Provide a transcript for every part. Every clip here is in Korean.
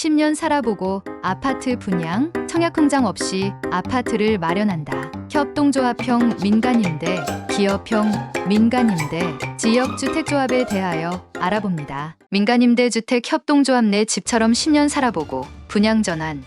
10년 살아보고 아파트 분양, 청약공장 없이 아파트를 마련한다. 협동조합형 민간임대, 기업형 민간임대, 지역주택조합에 대하여 알아봅니다. 민간임대주택 협동조합 내 집처럼 10년 살아보고 분양 전환.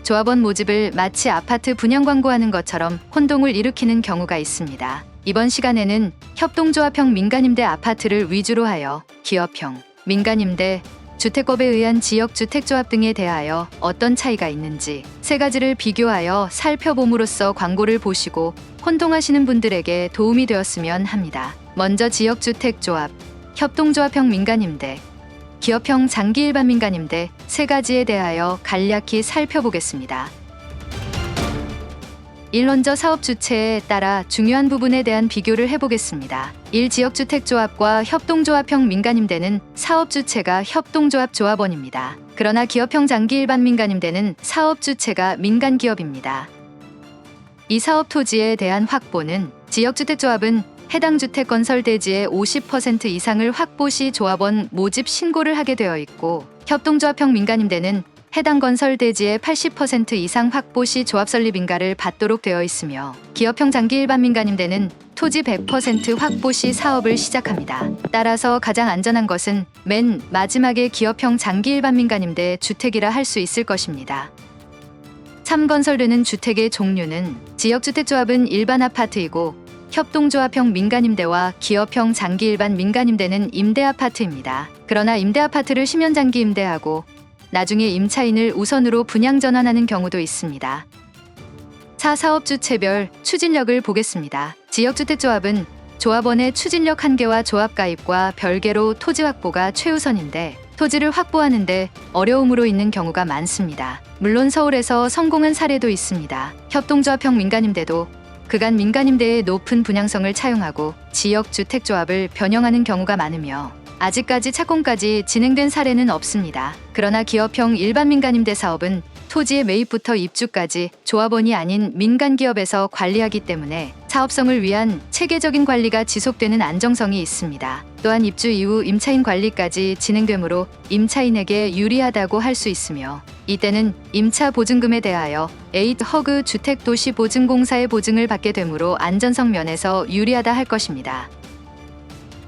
조합원 모집을 마치 아파트 분양 광고하는 것처럼 혼동을 일으키는 경우가 있습니다. 이번 시간에는 협동조합형 민간임대 아파트를 위주로 하여 기업형 민간임대, 주택법에 의한 지역주택조합 등에 대하여 어떤 차이가 있는지 세 가지를 비교하여 살펴봄으로써 광고를 보시고 혼동하시는 분들에게 도움이 되었으면 합니다. 먼저 지역주택조합, 협동조합형 민간임대, 기업형 장기일반 민간임대 세 가지에 대하여 간략히 살펴보겠습니다. 1. 먼저 사업 주체에 따라 중요한 부분에 대한 비교를 해보겠습니다. 1. 지역주택조합과 협동조합형 민간임대는 사업 주체가 협동조합 조합원입니다. 그러나 기업형 장기일반 민간임대는 사업 주체가 민간기업입니다. 이 사업 토지에 대한 확보는 지역주택조합은 해당 주택 건설 대지의 50% 이상을 확보 시 조합원 모집 신고를 하게 되어 있고, 협동조합형 민간임대는 해당 건설 대지의 80% 이상 확보 시 조합 설립 인가를 받도록 되어 있으며, 기업형 장기일반 민간임대는 토지 100% 확보 시 사업을 시작합니다. 따라서 가장 안전한 것은 맨 마지막에 기업형 장기일반 민간임대 주택이라 할 수 있을 것입니다. 3. 건설되는 주택의 종류는 지역주택조합은 일반 아파트이고, 협동조합형 민간임대와 기업형 장기일반 민간임대는 임대아파트입니다. 그러나 임대아파트를 10년 장기 임대하고 나중에 임차인을 우선으로 분양 전환하는 경우도 있습니다. 4. 사업주체별 추진력을 보겠습니다. 지역주택조합은 조합원의 추진력 한계와 조합 가입과 별개로 토지 확보가 최우선인데, 토지를 확보하는데 어려움으로 있는 경우가 많습니다. 물론 서울에서 성공한 사례도 있습니다. 협동조합형 민간임대도 그간 민간임대의 높은 분양성을 차용하고 지역주택조합을 변형하는 경우가 많으며, 아직까지 착공까지 진행된 사례는 없습니다. 그러나 기업형 일반 민간임대 사업은 토지의 매입부터 입주까지 조합원이 아닌 민간기업에서 관리하기 때문에 사업성을 위한 체계적인 관리가 지속되는 안정성이 있습니다. 또한 입주 이후 임차인 관리까지 진행되므로 임차인에게 유리하다고 할 수 있으며, 이때는 임차 보증금에 대하여 에이드-허그 주택도시보증공사의 보증을 받게 되므로 안전성 면에서 유리하다 할 것입니다.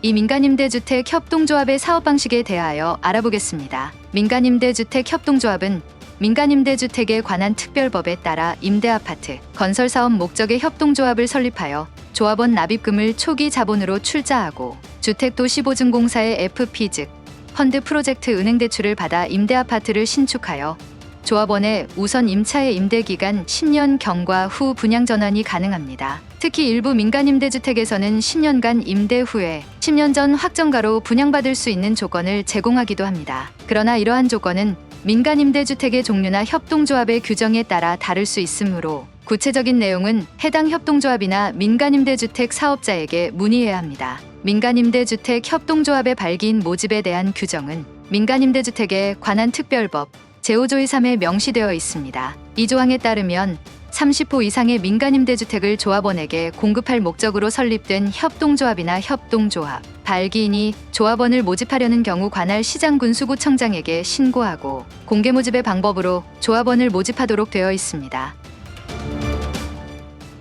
이 민간임대주택 협동조합의 사업 방식에 대하여 알아보겠습니다. 민간임대주택 협동조합은 민간임대주택에 관한 특별법에 따라 임대아파트, 건설사업 목적의 협동조합을 설립하여 조합원 납입금을 초기 자본으로 출자하고 주택도시보증공사의 FP 즉 펀드 프로젝트 은행대출을 받아 임대아파트를 신축하여 조합원의 우선 임차의 임대기간 10년 경과 후 분양 전환이 가능합니다. 특히 일부 민간임대주택에서는 10년간 임대 후에 10년 전 확정가로 분양받을 수 있는 조건을 제공하기도 합니다. 그러나 이러한 조건은 민간임대주택의 종류나 협동조합의 규정에 따라 다를 수 있으므로 구체적인 내용은 해당 협동조합이나 민간임대주택 사업자에게 문의해야 합니다. 민간임대주택 협동조합의 발기인 모집에 대한 규정은 민간임대주택에 관한 특별법 제5조 2.3에 명시되어 있습니다. 이 조항에 따르면 30호 이상의 민간임대주택을 조합원에게 공급할 목적으로 설립된 협동조합이나 협동조합 발기인이 조합원을 모집하려는 경우 관할 시장군수구청장에게 신고하고 공개 모집의 방법으로 조합원을 모집하도록 되어 있습니다.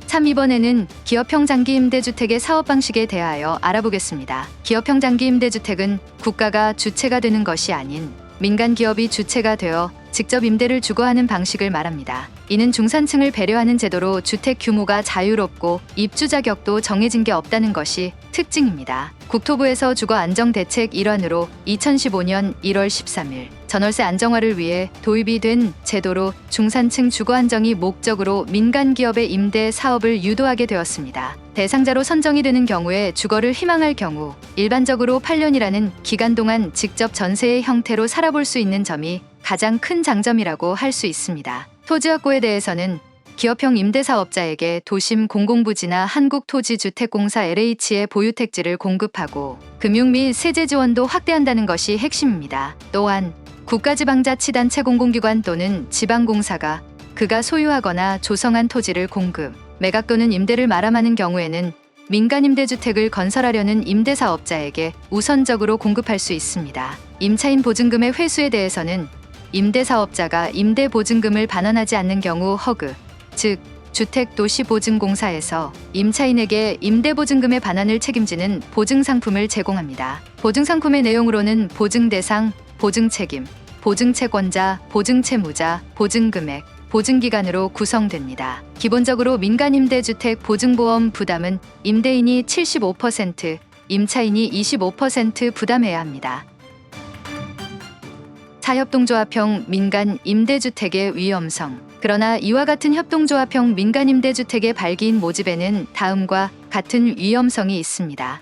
3. 이번에는 기업형 장기임대주택의 사업 방식에 대하여 알아보겠습니다. 기업형 장기임대주택은 국가가 주체가 되는 것이 아닌 민간 기업이 주체가 되어 직접 임대를 주거하는 방식을 말합니다. 이는 중산층을 배려하는 제도로 주택 규모가 자유롭고 입주 자격도 정해진 게 없다는 것이 특징입니다. 국토부에서 주거 안정 대책 일환으로 2015년 1월 13일 전월세 안정화를 위해 도입이 된 제도로 중산층 주거 안정이 목적으로 민간 기업의 임대 사업을 유도하게 되었습니다. 대상자로 선정이 되는 경우에 주거를 희망할 경우 일반적으로 8년이라는 기간 동안 직접 전세의 형태로 살아볼 수 있는 점이 가장 큰 장점이라고 할 수 있습니다. 토지 확보에 대해서는 기업형 임대사업자에게 도심 공공부지나 한국토지주택공사 LH의 보유택지를 공급하고 금융 및 세제 지원도 확대한다는 것이 핵심입니다. 또한 국가지방자치단체 공공기관 또는 지방공사가 그가 소유하거나 조성한 토지를 공급, 매각 또는 임대를 마감하는 경우에는 민간임대주택을 건설하려는 임대사업자에게 우선적으로 공급할 수 있습니다. 임차인 보증금의 회수에 대해서는 임대사업자가 임대보증금을 반환하지 않는 경우 허그, 즉 주택도시보증공사에서 임차인에게 임대보증금의 반환을 책임지는 보증상품을 제공합니다. 보증상품의 내용으로는 보증대상, 보증책임, 보증채권자, 보증채무자, 보증금액, 보증기간으로 구성됩니다. 기본적으로 민간임대주택 보증보험 부담은 임대인이 75%, 임차인이 25% 부담해야 합니다. 사협동조합형 민간 임대주택의 위험성. 그러나 이와 같은 협동조합형 민간 임대주택의 발기인 모집에는 다음과 같은 위험성이 있습니다.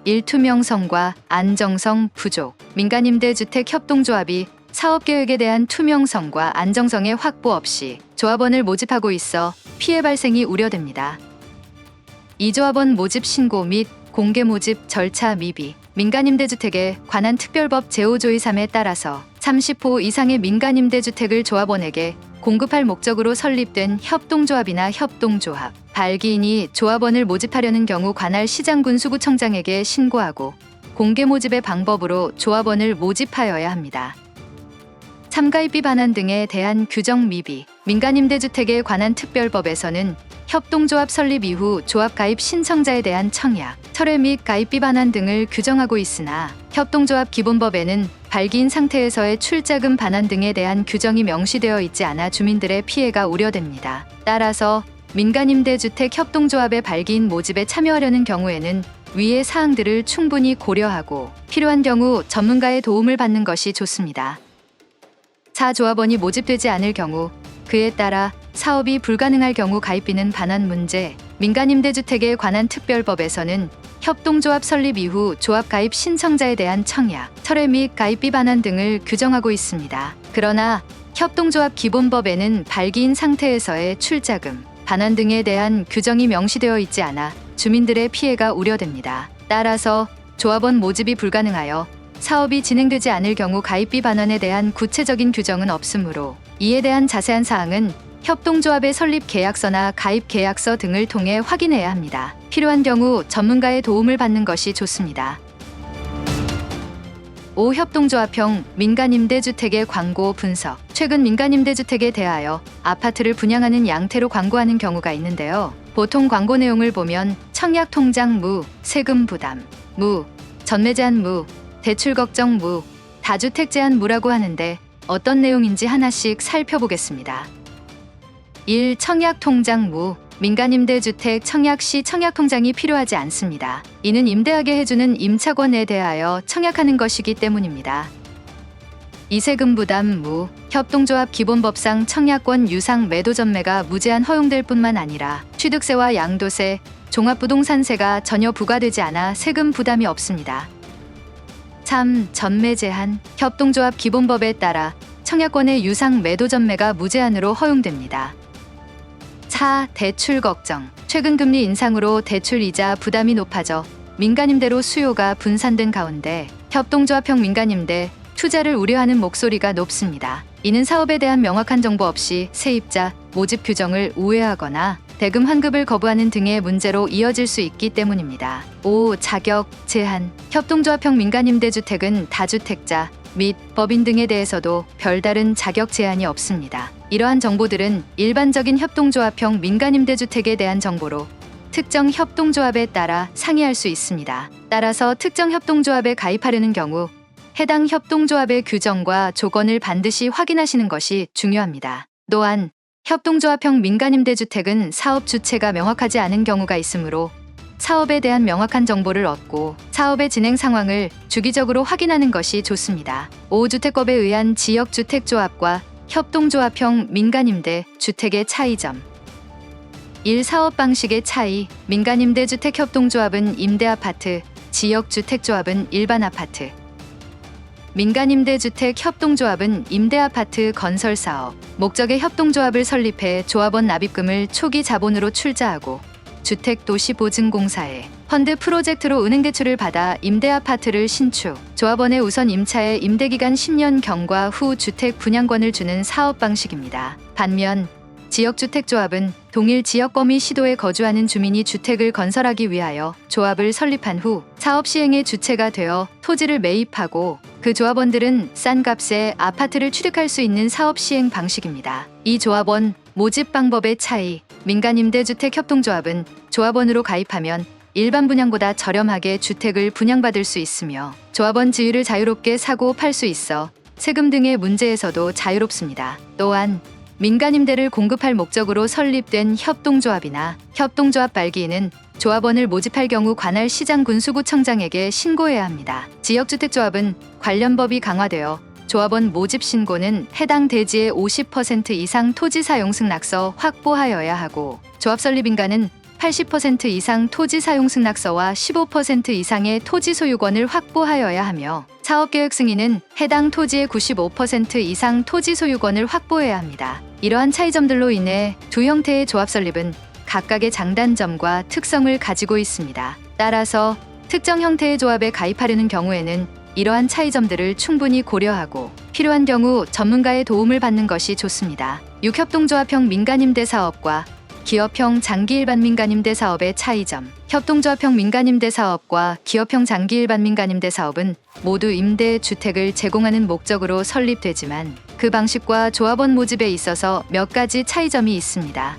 1. 투명성과 안정성 부족. 민간 임대주택 협동조합이 사업계획에 대한 투명성과 안정성의 확보 없이 조합원을 모집하고 있어 피해 발생이 우려됩니다. 이 조합원 모집 신고 및 공개 모집 절차 미비. 민간임대주택에 관한 특별법 제5조의3에 따라서 30호 이상의 민간임대주택을 조합원에게 공급할 목적으로 설립된 협동조합이나 협동조합, 발기인이 조합원을 모집하려는 경우 관할 시장군수구청장에게 신고하고 공개 모집의 방법으로 조합원을 모집하여야 합니다. 참가입비 반환 등에 대한 규정 미비. 민간임대주택에 관한 특별법에서는 협동조합 설립 이후 조합 가입 신청자에 대한 청약, 철회 및 가입비 반환 등을 규정하고 있으나 협동조합 기본법에는 발기인 상태에서의 출자금 반환 등에 대한 규정이 명시되어 있지 않아 주민들의 피해가 우려됩니다. 따라서 민간임대주택 협동조합의 발기인 모집에 참여하려는 경우에는 위의 사항들을 충분히 고려하고 필요한 경우 전문가의 도움을 받는 것이 좋습니다. 조합원이 모집되지 않을 경우 그에 따라 사업이 불가능할 경우 가입비는 반환 문제. 민간임대주택에 관한 특별법에서는 협동조합 설립 이후 조합 가입 신청자에 대한 청약, 철회 및 가입비 반환 등을 규정하고 있습니다. 그러나 협동조합 기본법에는 발기인 상태에서의 출자금, 반환 등에 대한 규정이 명시되어 있지 않아 주민들의 피해가 우려됩니다. 따라서 조합원 모집이 불가능하여 사업이 진행되지 않을 경우 가입비 반환에 대한 구체적인 규정은 없으므로 이에 대한 자세한 사항은 협동조합의 설립 계약서나 가입 계약서 등을 통해 확인해야 합니다. 필요한 경우 전문가의 도움을 받는 것이 좋습니다. 5. 협동조합형 민간임대주택의 광고 분석. 최근 민간임대주택에 대하여 아파트를 분양하는 양태로 광고하는 경우가 있는데요. 보통 광고 내용을 보면 청약 통장 무, 세금 부담 무, 전매 제한 무, 대출 걱정 무, 다주택 제한 무라고 하는데 어떤 내용인지 하나씩 살펴보겠습니다. 1. 청약통장 무. 민간임대주택 청약 시 청약통장이 필요하지 않습니다. 이는 임대하게 해주는 임차권에 대하여 청약하는 것이기 때문입니다. 2. 세금 부담 무. 협동조합 기본법상 청약권 유상 매도 전매가 무제한 허용될 뿐만 아니라 취득세와 양도세, 종합부동산세가 전혀 부과되지 않아 세금 부담이 없습니다. 3. 전매 제한. 협동조합 기본법에 따라 청약권의 유상 매도 전매가 무제한으로 허용됩니다. 4. 대출 걱정. 최근 금리 인상으로 대출 이자 부담이 높아져 민간임대로 수요가 분산된 가운데 협동조합형 민간임대 투자를 우려하는 목소리가 높습니다. 이는 사업에 대한 명확한 정보 없이 세입자, 모집 규정을 우회하거나 대금 환급을 거부하는 등의 문제로 이어질 수 있기 때문입니다. 5. 자격 제한. 협동조합형 민간임대주택은 다주택자 및 법인 등에 대해서도 별다른 자격 제한이 없습니다. 이러한 정보들은 일반적인 협동조합형 민간임대주택에 대한 정보로 특정 협동조합에 따라 상이할 수 있습니다. 따라서 특정 협동조합에 가입하려는 경우 해당 협동조합의 규정과 조건을 반드시 확인하시는 것이 중요합니다. 또한 협동조합형 민간임대주택은 사업 주체가 명확하지 않은 경우가 있으므로 사업에 대한 명확한 정보를 얻고 사업의 진행 상황을 주기적으로 확인하는 것이 좋습니다. 5. 주택법에 의한 지역주택조합과 협동조합형 민간임대 주택의 차이점. 1. 사업 방식의 차이. 민간임대주택 협동조합은 임대아파트, 지역주택조합은 일반 아파트. 민간임대주택 협동조합은 임대아파트 건설사업, 목적의 협동조합을 설립해 조합원 납입금을 초기 자본으로 출자하고 주택도시보증공사에 펀드 프로젝트로 은행 대출을 받아 임대아파트를 신축, 조합원의 우선 임차에 임대기간 10년 경과 후 주택 분양권을 주는 사업 방식입니다. 반면 지역주택조합은 동일 지역범위 시도에 거주하는 주민이 주택을 건설하기 위하여 조합을 설립한 후 사업 시행의 주체가 되어 토지를 매입하고 그 조합원들은 싼 값에 아파트를 취득할 수 있는 사업 시행 방식입니다. 이 조합원 모집 방법의 차이. 민간임대주택협동조합은 조합원으로 가입하면 일반 분양보다 저렴하게 주택을 분양받을 수 있으며 조합원 지위를 자유롭게 사고 팔 수 있어 세금 등의 문제에서도 자유롭습니다. 또한 민간임대를 공급할 목적으로 설립된 협동조합이나 협동조합 말기인은 조합원을 모집할 경우 관할 시장 군수구청장에게 신고해야 합니다. 지역주택조합은 관련 법이 강화되어 조합원 모집 신고는 해당 대지의 50% 이상 토지 사용 승낙서 확보하여야 하고 조합 설립 인가는 80% 이상 토지 사용 승낙서와 15% 이상의 토지 소유권을 확보하여야 하며 사업계획 승인은 해당 토지의 95% 이상 토지 소유권을 확보해야 합니다. 이러한 차이점들로 인해 두 형태의 조합 설립은 각각의 장단점과 특성을 가지고 있습니다. 따라서 특정 형태의 조합에 가입하려는 경우에는 이러한 차이점들을 충분히 고려하고 필요한 경우 전문가의 도움을 받는 것이 좋습니다. 6협동조합형 민간임대 사업과 기업형 장기일반 민간임대 사업의 차이점. 협동조합형 민간임대 사업과 기업형 장기일반 민간임대 사업은 모두 임대 주택을 제공하는 목적으로 설립되지만 그 방식과 조합원 모집에 있어서 몇 가지 차이점이 있습니다.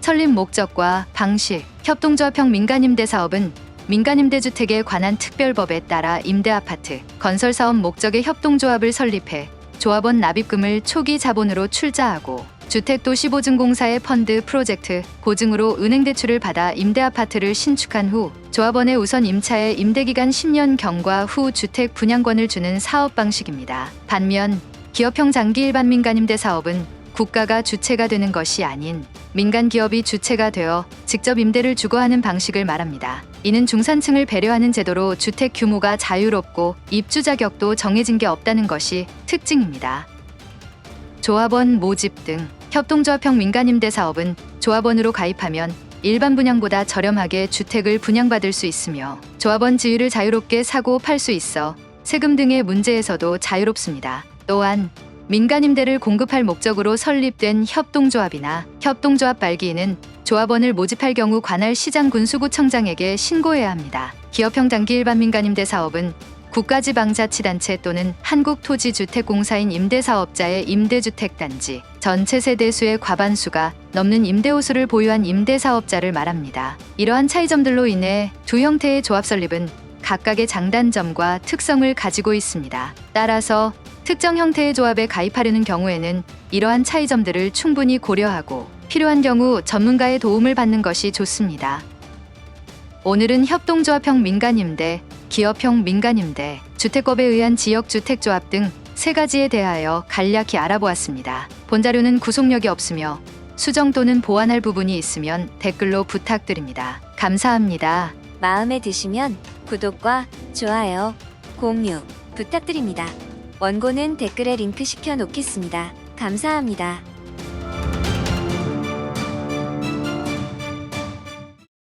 설립 목적과 방식. 협동조합형 민간임대 사업은 민간임대주택에 관한 특별법에 따라 임대아파트, 건설사업 목적의 협동조합을 설립해 조합원 납입금을 초기 자본으로 출자하고 주택도시보증공사의 펀드 프로젝트, 고증으로 은행대출을 받아 임대아파트를 신축한 후 조합원의 우선 임차에 임대기간 10년 경과 후 주택 분양권을 주는 사업 방식입니다. 반면 기업형 장기일반 민간임대 사업은 국가가 주체가 되는 것이 아닌 민간 기업이 주체가 되어 직접 임대를 주거하는 방식을 말합니다. 이는 중산층을 배려하는 제도로 주택 규모가 자유롭고 입주 자격도 정해진 게 없다는 것이 특징입니다. 조합원 모집 등 협동조합형 민간임대 사업은 조합원으로 가입하면 일반 분양보다 저렴하게 주택을 분양받을 수 있으며 조합원 지위를 자유롭게 사고 팔 수 있어 세금 등의 문제에서도 자유롭습니다. 또한 민간임대를 공급할 목적으로 설립된 협동조합이나 협동조합 말기인은 조합원을 모집할 경우 관할 시장 군수구청장에게 신고해야 합니다. 기업형 장기일반 민간임대 사업은 국가지방자치단체 또는 한국토지주택공사인 임대사업자의 임대주택단지 전체 세대수의 과반수가 넘는 임대호수를 보유한 임대사업자를 말합니다. 이러한 차이점들로 인해 두 형태의 조합 설립은 각각의 장단점과 특성을 가지고 있습니다. 따라서 특정 형태의 조합에 가입하려는 경우에는 이러한 차이점들을 충분히 고려하고 필요한 경우 전문가의 도움을 받는 것이 좋습니다. 오늘은 협동조합형 민간임대, 기업형 민간임대, 주택법에 의한 지역주택조합 등 세 가지에 대하여 간략히 알아보았습니다. 본 자료는 구속력이 없으며 수정 또는 보완할 부분이 있으면 댓글로 부탁드립니다. 감사합니다. 마음에 드시면 구독과 좋아요, 공유 부탁드립니다. 원고는 댓글에 링크 시켜 놓겠습니다. 감사합니다.